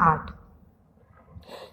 8।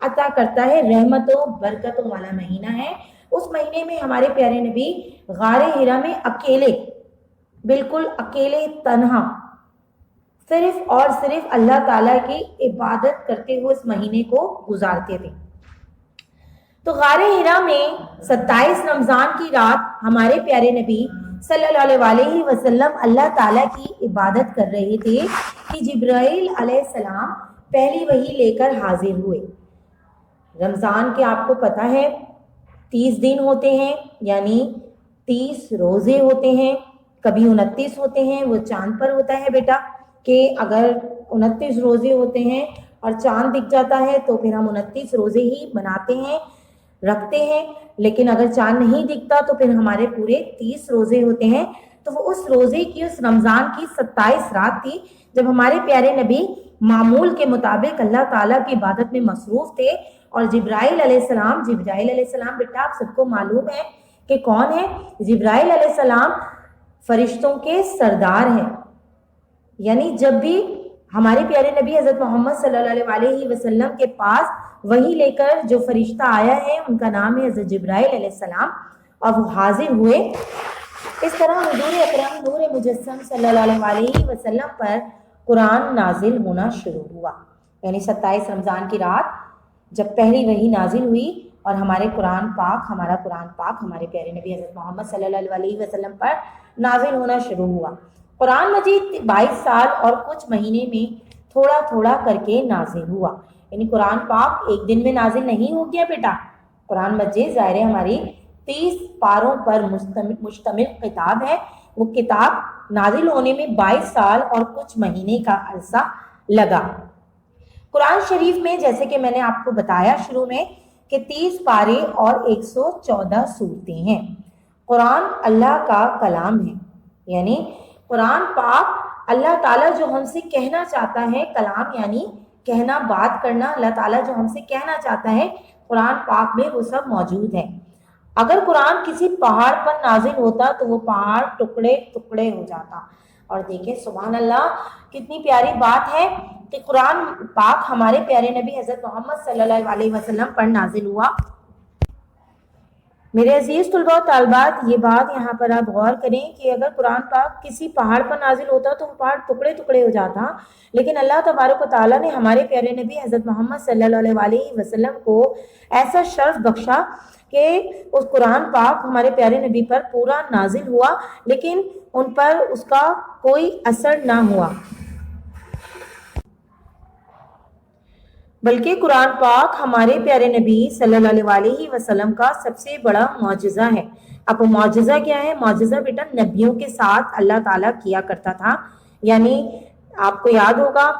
عطا کرتا ہے، رحمتوں برکتوں والا مہینہ ہے۔ اس مہینے میں ہمارے پیارے نبی غار ہرا میں اکیلے، بالکل اکیلے تنہا، صرف اور صرف اللہ تعالیٰ کی عبادت کرتے ہوئے اس مہینے کو گزارتے تھے۔ تو غار ہرا میں 27 رمضان کی رات ہمارے پیارے نبی صلی اللہ علیہ وسلم اللہ تعالیٰ کی عبادت کر رہے تھے کہ جبرائیل علیہ السلام پہلی وحی لے کر حاضر ہوئے۔ رمضان کے آپ کو پتہ ہے 30 دن ہوتے ہیں، یعنی 30 روزے ہوتے ہیں، کبھی 29 ہوتے ہیں، وہ چاند پر ہوتا ہے بیٹا کہ اگر 29 روزے ہوتے ہیں اور چاند دکھ جاتا ہے تو پھر ہم 29 روزے ہی بناتے ہیں، رکھتے ہیں، لیکن اگر چاند نہیں دکھتا تو پھر ہمارے پورے 30 روزے ہوتے ہیں۔ تو وہ اس روزے کی، اس رمضان کی 27 رات تھی جب ہمارے پیارے نبی معمول کے مطابق اللہ تعالیٰ کی عبادت میں مصروف تھے، اور جبرائیل علیہ السلام بیٹا آپ سب کو معلوم ہے کہ کون ہے؟ جبرائیل علیہ السلام فرشتوں کے سردار ہیں، یعنی جب بھی ہمارے پیارے نبی حضرت محمد صلی اللہ علیہ وسلم کے پاس وحی لے کر جو فرشتہ آیا ہے ان کا نام ہے حضرت جبرائیل علیہ السلام، اور وہ حاضر ہوئے۔ اس طرح حضور اکرم نور مجسم صلی اللہ علیہ وسلم پر قرآن نازل ہونا شروع ہوا، یعنی 27 رمضان کی رات جب پہلی وحی نازل ہوئی اور ہمارا قرآن پاک ہمارے پیارے نبی حضرت محمد صلی اللہ علیہ وسلم پر نازل ہونا شروع ہوا۔ قرآن مجید 22 سال اور کچھ مہینے میں تھوڑا تھوڑا کر کے نازل ہوا، یعنی قرآن پاک ایک دن میں نازل نہیں ہو گیا بیٹا۔ قرآن مجید ظاہر ہے ہماری 30 پاروں پر مشتمل کتاب ہے، وہ کتاب نازل ہونے میں 22 سال اور کچھ مہینے کا عرصہ لگا۔ قرآن شریف میں جیسے کہ میں نے آپ کو بتایا شروع میں کہ 30 پارے اور 114 سورتیں ہیں۔ قرآن اللہ کا کلام ہے، یعنی قرآن پاک اللہ تعالیٰ جو ہم سے کہنا چاہتا ہے، کلام یعنی کہنا، بات کرنا، اللہ تعالیٰ جو ہم سے کہنا چاہتا ہے قرآن پاک میں وہ سب موجود ہے۔ اگر قرآن کسی پہاڑ پر نازل ہوتا تو وہ پہاڑ ٹکڑے ٹکڑے ہو جاتا، اور دیکھیں سبحان اللہ کتنی پیاری بات ہے کہ قرآن پاک ہمارے پیارے نبی حضرت محمد صلی اللہ علیہ وسلم پر نازل ہوا۔ میرے عزیز طلباء و طالبات، یہ بات یہاں پر آپ غور کریں کہ اگر قرآن پاک کسی پہاڑ پر نازل ہوتا تو وہ پہاڑ ٹکڑے ٹکڑے ہو جاتا، لیکن اللہ تبارک و تعالیٰ نے ہمارے پیارے نبی حضرت محمد صلی اللہ علیہ وسلم کو ایسا شرف بخشا کہ اس قرآن پاک ہمارے پیارے نبی پر پورا نازل ہوا، لیکن ان پر اس کا کوئی اثر نہ ہوا، بلکہ قرآن پاک ہمارے پیارے نبی صلی اللہ علیہ وسلم کا سب سے بڑا معجزہ ہے۔ اب معجزہ کیا ہے؟ معجزہ بیٹا نبیوں کے ساتھ اللہ تعالیٰ کیا کرتا تھا، یعنی آپ کو یاد ہوگا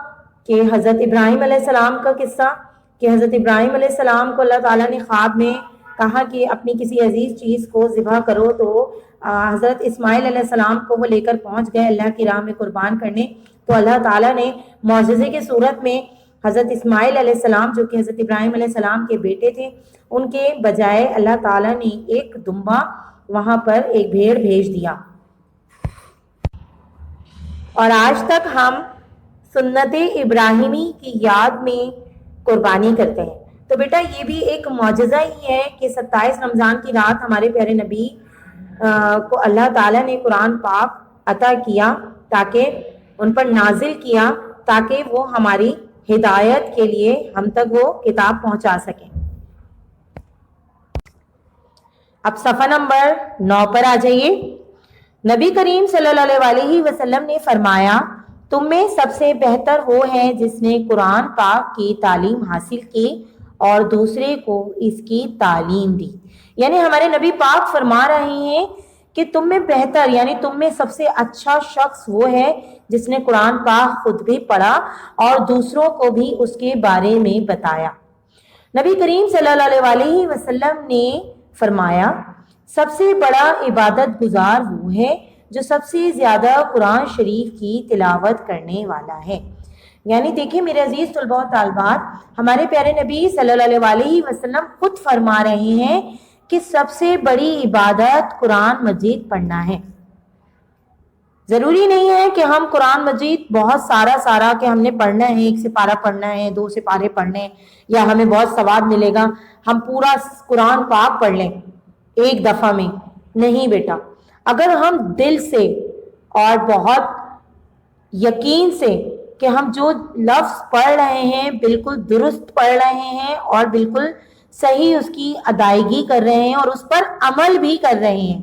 کہ حضرت ابراہیم علیہ السلام کا قصہ، کہ حضرت ابراہیم علیہ السلام کو اللہ تعالیٰ نے خواب میں کہا کہ اپنی کسی عزیز چیز کو ذبح کرو، تو حضرت اسماعیل علیہ السلام کو وہ لے کر پہنچ گئے اللہ کی راہ میں قربان کرنے، تو اللہ تعالیٰ نے معجزے کی صورت میں حضرت اسماعیل علیہ السلام جو کہ حضرت ابراہیم علیہ السلام کے بیٹے تھے، ان کے بجائے اللہ تعالیٰ نے ایک دمبا وہاں پر ایک بھیڑ بھیج دیا، اور آج تک ہم سنت ابراہیمی کی یاد میں قربانی کرتے ہیں۔ تو بیٹا یہ بھی ایک معجزہ ہی ہے کہ 27 رمضان کی رات ہمارے پیارے نبی کو اللہ تعالیٰ نے قرآن پاک عطا کیا، تاکہ ان پر نازل کیا، تاکہ وہ ہماری ہدایت کے لیے ہم تک وہ کتاب پہنچا سکیں۔ اب صفحہ نمبر 9 پر آ جائیے۔ نبی کریم صلی اللہ علیہ وسلم نے فرمایا، تم میں سب سے بہتر وہ ہے جس نے قرآن پاک کی تعلیم حاصل کی اور دوسرے کو اس کی تعلیم دی۔ یعنی ہمارے نبی پاک فرما رہے ہیں کہ تم میں بہتر، یعنی تم میں سب سے اچھا شخص وہ ہے جس نے قرآن پاک خود بھی پڑھا اور دوسروں کو بھی اس کے بارے میں بتایا۔ نبی کریم صلی اللہ علیہ وسلم نے فرمایا، سب سے بڑا عبادت گزار وہ ہے جو سب سے زیادہ قرآن شریف کی تلاوت کرنے والا ہے۔ یعنی دیکھیں میرے عزیز طلباء و طالبات، ہمارے پیارے نبی صلی اللہ علیہ وسلم خود فرما رہے ہیں کہ سب سے بڑی عبادت قرآن مجید پڑھنا ہے۔ ضروری نہیں ہے کہ ہم قرآن مجید بہت سارا کہ ہم نے پڑھنا ہے، 1 سپارہ پڑھنا ہے، 2 سپارے پڑھنے یا ہمیں بہت ثواب ملے گا، ہم پورا قرآن پاک پڑھ لیں ایک دفعہ میں. نہیں بیٹا، اگر ہم دل سے اور بہت یقین سے کہ ہم جو لفظ پڑھ رہے ہیں بالکل درست پڑھ رہے ہیں اور بالکل صحیح اس کی ادائیگی کر رہے ہیں اور اس پر عمل بھی کر رہے ہیں،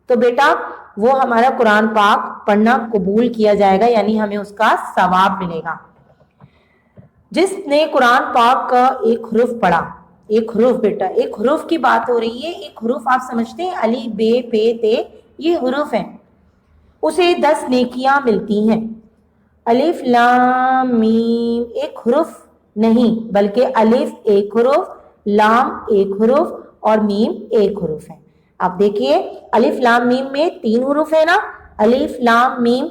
تو بیٹا وہ ہمارا قرآن پاک پڑھنا قبول کیا جائے گا، یعنی ہمیں اس کا ثواب ملے گا. جس نے قرآن پاک کا ایک حرف پڑھا، ایک حرف بیٹا، ایک حرف کی بات ہو رہی ہے، ایک حرف آپ سمجھتے ہیں الف ب پ ت، یہ حرف ہیں، اسے 10 نیکیاں ملتی ہیں. الف لام میم ایک حرف نہیں بلکہ الف ایک حرف، لام ایک حرف اور میم ایک حرف ہے. اب دیکھیے الف لام میم میں 3 حرف ہے نا، الف لام میم،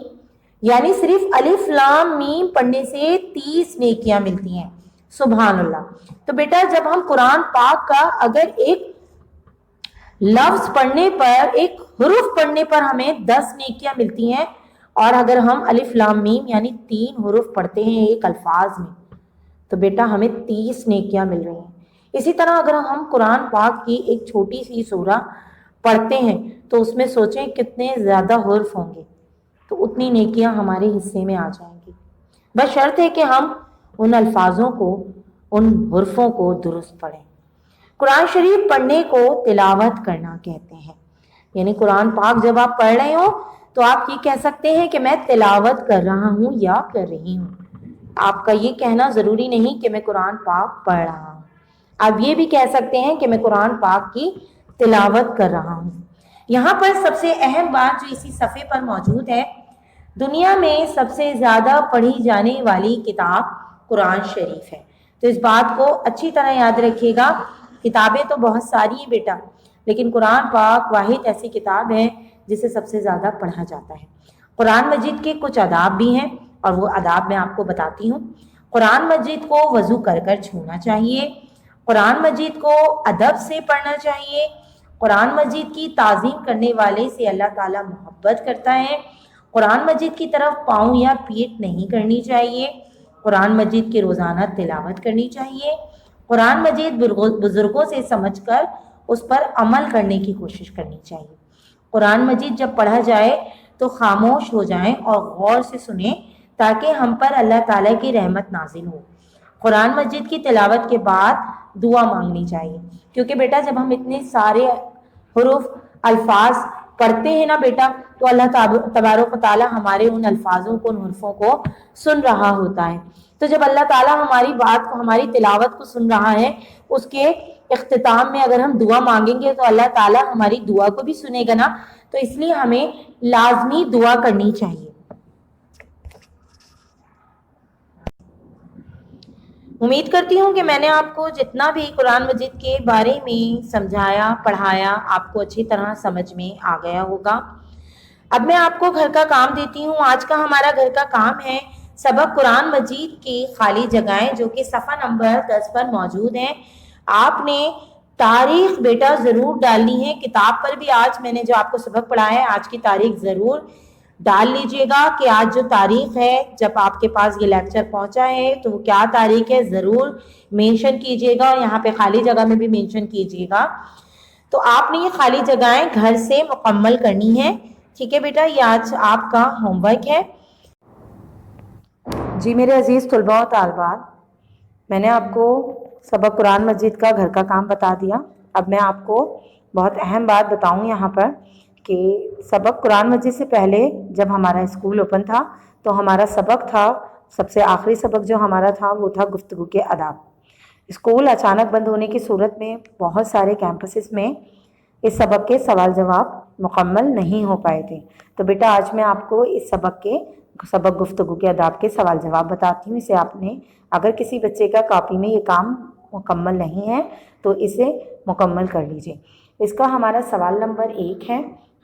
یعنی صرف الف لام میم پڑھنے سے 30 نیکیاں ملتی ہیں. سبحان اللہ. تو بیٹا جب ہم قرآن پاک کا اگر ایک لفظ پڑھنے پر، ایک حرف پڑھنے پر ہمیں 10 نیکیاں ملتی ہیں، اور اگر ہم الف لام میم یعنی 3 حرف پڑھتے ہیں ایک الفاظ میں، تو بیٹا ہمیں 30 نیکیاں مل رہی ہیں. اسی طرح اگر ہم قرآن پاک کی ایک چھوٹی سی سورہ پڑھتے ہیں تو اس میں سوچیں کتنے زیادہ حرف ہوں گے، تو اتنی نیکیاں ہمارے حصے میں آ جائیں گی. بس شرط ہے کہ ہم ان الفاظوں کو، ان حرفوں کو درست پڑھیں. قرآن شریف پڑھنے کو تلاوت کرنا کہتے ہیں، یعنی قرآن پاک جب آپ پڑھ رہے ہو تو آپ یہ کہہ سکتے ہیں کہ میں تلاوت کر رہا ہوں یا کر رہی ہوں. آپ کا یہ کہنا ضروری نہیں کہ میں قرآن پاک پڑھ رہا ہوں، آپ یہ بھی کہہ سکتے ہیں کہ میں قرآن پاک کی تلاوت کر رہا ہوں. یہاں پر سب سے اہم بات جو اسی صفحے پر موجود ہے، دنیا میں سب سے زیادہ پڑھی جانے والی کتاب قرآن شریف ہے. تو اس بات کو اچھی طرح یاد رکھیے گا. کتابیں تو بہت ساری ہیں بیٹا، لیکن قرآن پاک واحد ایسی کتاب ہے جسے سب سے زیادہ پڑھا جاتا ہے. قرآن مجید کے کچھ آداب بھی ہیں اور وہ آداب میں آپ کو بتاتی ہوں. قرآن مجید کو وضو کر کر چھونا چاہیے، قرآن مجید کو ادب سے پڑھنا چاہیے، قرآن مجید کی تعظیم کرنے والے سے اللہ تعالیٰ محبت کرتا ہے، قرآن مجید کی طرف پاؤں یا پیٹھ نہیں کرنی چاہیے، قرآن مجید کی روزانہ تلاوت کرنی چاہیے، قرآن مجید بزرگوں سے سمجھ کر اس پر عمل کرنے کی کوشش کرنی چاہیے. قرآن مجید جب پڑھا جائے تو خاموش ہو جائیں اور غور سے سنیں تاکہ ہم پر اللہ تعالیٰ کی رحمت نازل ہو. قرآن مجید کی تلاوت کے بعد دعا مانگنی چاہیے، کیونکہ بیٹا جب ہم اتنے سارے حروف الفاظ پڑھتے ہیں نا بیٹا تو اللہ تبارک و تعالیٰ ہمارے ان الفاظوں کو، ان حرفوں کو سن رہا ہوتا ہے. تو جب اللہ تعالیٰ ہماری بات کو، ہماری تلاوت کو سن رہا ہے، اس کے اختتام میں اگر ہم دعا مانگیں گے تو اللہ تعالیٰ ہماری دعا کو بھی سنے گا نا. تو اس لیے ہمیں لازمی دعا کرنی چاہیے. امید کرتی ہوں کہ میں نے آپ کو جتنا بھی قرآن مجید کے بارے میں سمجھایا، پڑھایا، آپ کو اچھی طرح سمجھ میں آ گیا ہوگا. اب میں آپ کو گھر کا کام دیتی ہوں. آج کا ہمارا گھر کا کام ہے سبق قرآن مجید کی خالی جگہیں، جو کہ صفحہ نمبر 10 پر موجود ہیں. آپ نے تاریخ بیٹا ضرور ڈالنی ہے. کتاب پر بھی آج میں نے جو آپ کو سبق پڑھایا ہے آج کی تاریخ ضرور ڈال لیجئے گا کہ آج جو تاریخ ہے جب آپ کے پاس یہ لیکچر پہنچا ہے تو وہ کیا تاریخ ہے، ضرور مینشن کیجئے گا، اور یہاں پہ خالی جگہ میں بھی مینشن کیجئے گا. تو آپ نے یہ خالی جگہیں گھر سے مکمل کرنی ہے. ٹھیک ہے بیٹا، یہ آج آپ کا ہوم ورک ہے. جی میرے عزیز طلباء و طالبات، میں نے آپ کو سبق قرآن مجید کا گھر کا کام بتا دیا. اب میں آپ کو بہت اہم بات بتاؤں یہاں پر کہ سبق قرآن مجید سے پہلے جب ہمارا اسکول اوپن تھا تو ہمارا سبق تھا، سب سے آخری سبق جو ہمارا تھا وہ تھا گفتگو کے آداب. اسکول اچانک بند ہونے کی صورت میں بہت سارے کیمپسز میں اس سبق کے سوال جواب مکمل نہیں ہو پائے تھے. تو بیٹا آج میں آپ کو اس سبق گفتگو کے آداب کے سوال جواب بتاتی ہوں. اسے آپ نے، اگر کسی بچے کا کاپی میں یہ کام مکمل نہیں ہے تو اسے مکمل کر لیجئے. اس کا ہمارا سوال نمبر 1 ہے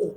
1